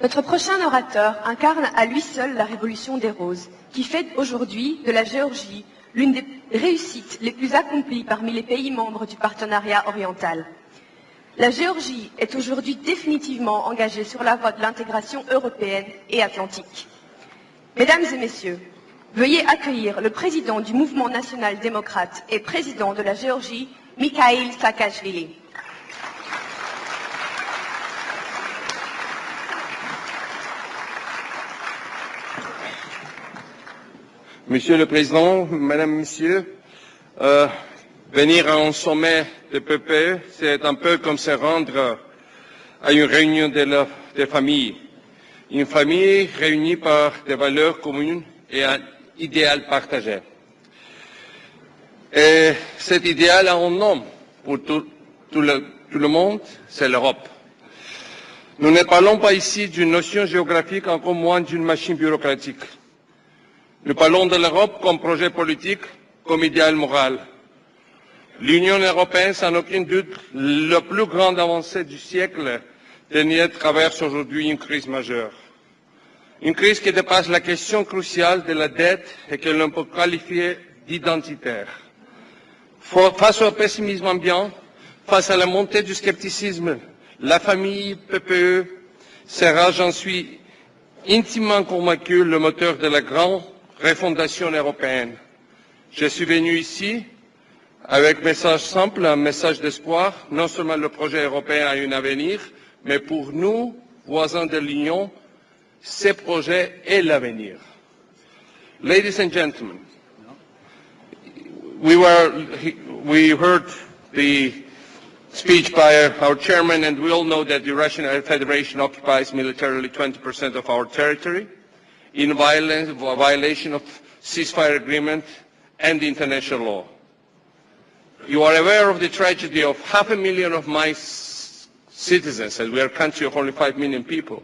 Notre prochain orateur incarne à lui seul la révolution des roses, qui fait aujourd'hui de la Géorgie l'une des réussites les plus accomplies parmi les pays membres du partenariat oriental. La Géorgie est aujourd'hui définitivement engagée sur la voie de l'intégration européenne et atlantique. Mesdames et messieurs, veuillez accueillir le président du mouvement national démocrate et président de la Géorgie, Mikhail Saakashvili. Monsieur le Président, Mesdames, Messieurs, venir à un sommet de PPE, c'est un peu comme se rendre à une réunion de famille. Une famille réunie par des valeurs communes et un idéal partagé. Et cet idéal a un nom pour tout le monde, c'est l'Europe. Nous ne parlons pas ici d'une notion géographique, encore moins d'une machine bureaucratique. Nous parlons de l'Europe comme projet politique, comme idéal moral. L'Union européenne, sans aucun doute, la plus grande avancée du siècle dernier, traverse aujourd'hui une crise majeure. Une crise qui dépasse la question cruciale de la dette et que l'on peut qualifier d'identitaire. Face au pessimisme ambiant, face à la montée du scepticisme, la famille PPE sera, j'en suis intimement convaincu, le moteur de la grande refondation européenne. Je suis venu ici avec un message simple, un message d'espoir. Non seulement le projet européen a un avenir, mais pour nous, voisins de l'Union, ce projet est l'avenir. Ladies and gentlemen, we heard the speech by our chairman, and we all know that the Russian Federation occupies militarily 20% of our territory in violation of ceasefire agreement and international law. You are aware of the tragedy of 500,000 of my citizens, as we are a country of only 5 million people,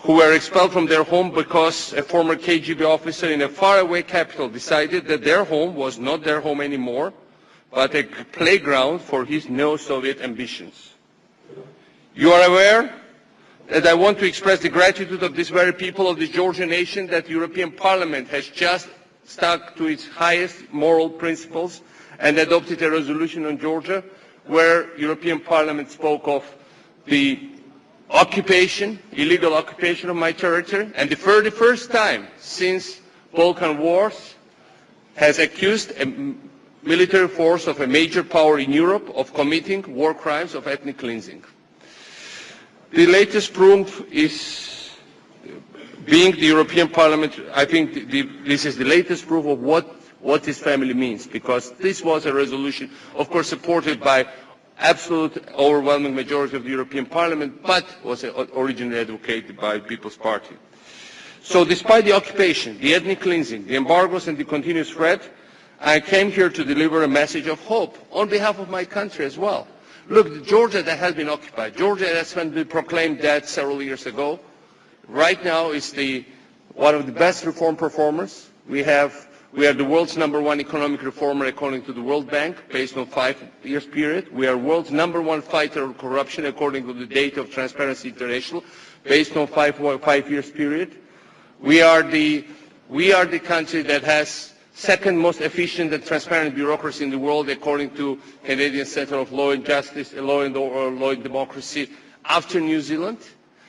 who were expelled from their home because a former KGB officer in a faraway capital decided that their home was not their home anymore, but a playground for his neo-Soviet ambitions. You are aware that I want to express the gratitude of this very people of the Georgian nation that the European Parliament has just stuck to its highest moral principles and adopted a resolution on Georgia where European Parliament spoke of the occupation, illegal occupation of my territory, and for the first time since Balkan Wars has accused a military force of a major power in Europe of committing war crimes of ethnic cleansing. The latest proof is being the European Parliament. I think this is the latest proof of what this family means, because this was a resolution, of course, supported by absolute overwhelming majority of the European Parliament, but was originally advocated by the People's Party. So despite the occupation, the ethnic cleansing, the embargoes and the continuous threat, I came here to deliver a message of hope on behalf of my country as well. Look, Georgia that has been occupied, Georgia that's been proclaimed dead several years ago, right now is one of the best reform performers. We are the world's #1 economic reformer according to the World Bank, based on 5 years period. We are world's #1 fighter of corruption according to the data of Transparency International, based on 5 years period. We are the country that has second most efficient and transparent bureaucracy in the world according to Canadian Centre of Law and Justice, Law and Democracy, after New Zealand.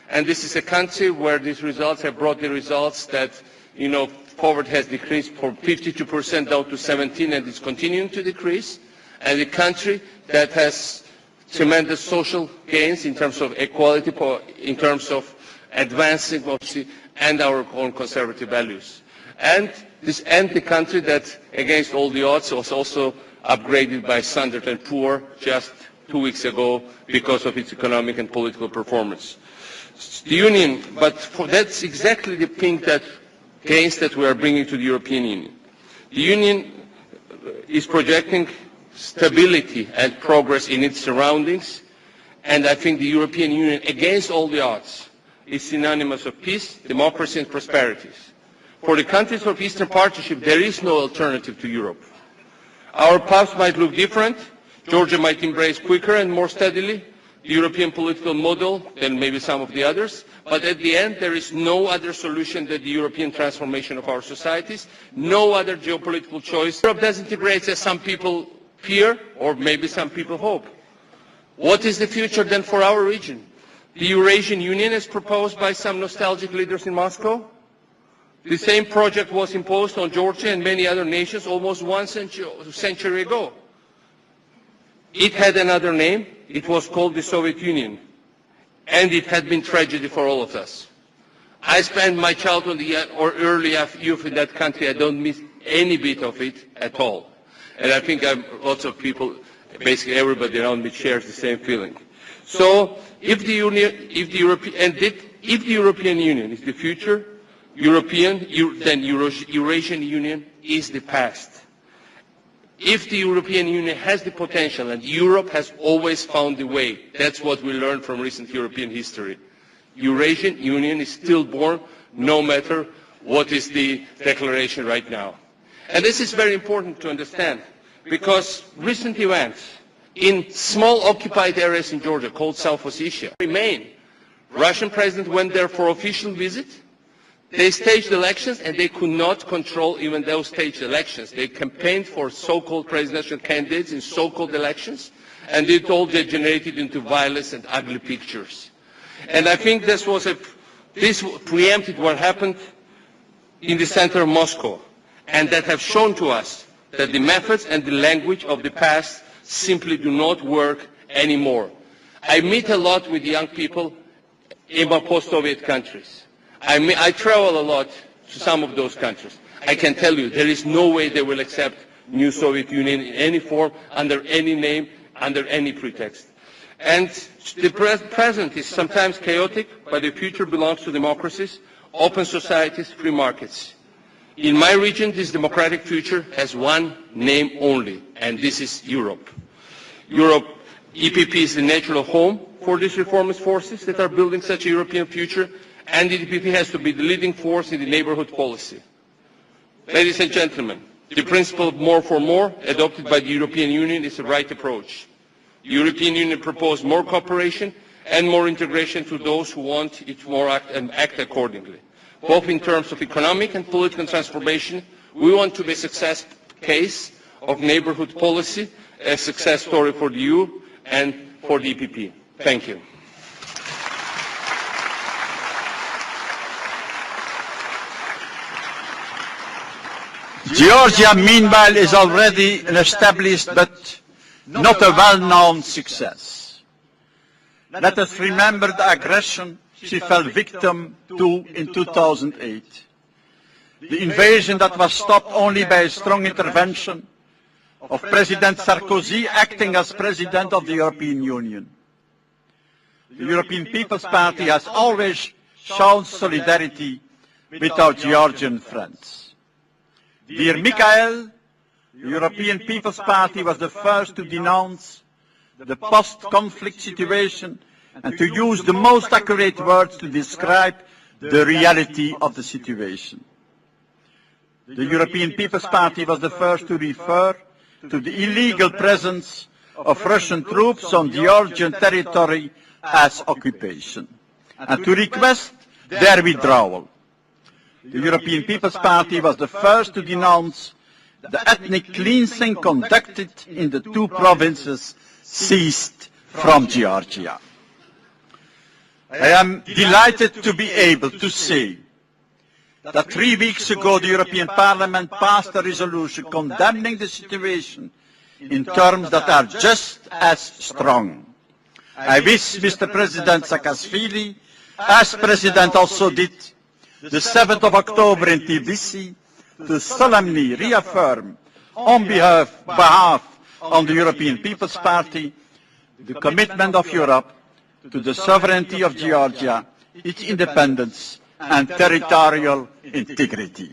And this is a country where these results have brought the results that, poverty has decreased from 52% down to 17%, and it's continuing to decrease. And a country that has tremendous social gains in terms of equality, in terms of advancing democracy and our own conservative values. And the country that, against all the odds, was also upgraded by Standard & Poor just 2 weeks ago because of its economic and political performance. The Union, that's exactly the gains that we are bringing to the European Union. The Union is projecting stability and progress in its surroundings, and I think the European Union, against all the odds, is synonymous of peace, democracy and prosperity. For the countries of Eastern Partnership, there is no alternative to Europe. Our paths might look different. Georgia might embrace quicker and more steadily. the European political model than maybe some of the others, but at the end there is no other solution than the European transformation of our societies, no other geopolitical choice. Europe doesn't integrate as some people fear, or maybe some people hope. What is the future then for our region? The Eurasian Union is proposed by some nostalgic leaders in Moscow. The same project was imposed on Georgia and many other nations almost 1 century ago. It had another name. It was called the Soviet Union. And it had been tragedy for all of us. I spent my childhood or early youth in that country. I don't miss any bit of it at all. And I think lots of people, basically everybody around me shares the same feeling. So if the European Union is the future, then Eurasian Union is the past. If the European Union has the potential, and Europe has always found the way, that's what we learned from recent European history. Eurasian Union is still born, no matter what is the declaration right now. And this is very important to understand, because recent events in small occupied areas in Georgia called South Ossetia remain. Russian president went there for official visit. They staged elections, and they could not control even those staged elections. They campaigned for so-called presidential candidates in so-called elections, and it all degenerated into violence and ugly pictures. And I think this preempted what happened in the center of Moscow, and that have shown to us that the methods and the language of the past simply do not work anymore. I meet a lot with young people in my post-Soviet countries. I travel a lot to some of those countries. I can tell you there is no way they will accept new Soviet Union in any form, under any name, under any pretext. And the present is sometimes chaotic, but the future belongs to democracies, open societies, free markets. In my region, this democratic future has one name only, and this is Europe. EPP is the natural home for these reformist forces that are building such a European future, and the EPP has to be the leading force in the neighborhood policy. Ladies and gentlemen, the principle of more for more, adopted by the European Union, is the right approach. The European Union proposed more cooperation and more integration to those who want it more and act accordingly. Both in terms of economic and political transformation, we want to be a success case of neighborhood policy, a success story for the EU and for the EPP. Thank you. Georgia, meanwhile, is already an established but not a well-known success. Let us remember the aggression she fell victim to in 2008. The invasion that was stopped only by a strong intervention of President Sarkozy acting as President of the European Union. The European People's Party has always shown solidarity with our Georgian friends. Dear Mikhail, the European People's Party was the first to denounce the post-conflict situation and to use the most accurate words to describe the reality of the situation. The European People's Party was the first to refer to the illegal presence of Russian troops on Georgian territory as occupation, and to request their withdrawal. The European People's Party was the first to denounce the ethnic cleansing conducted in the two provinces seized from Georgia. I am delighted to be able to say that 3 weeks ago the European Parliament passed a resolution condemning the situation in terms that are just as strong. I wish Mr. President Saakashvili, as President also did, the 7th of October in Tbilisi, to solemnly reaffirm on behalf of the European People's Party the commitment of Europe to the sovereignty of Georgia, its independence and territorial integrity.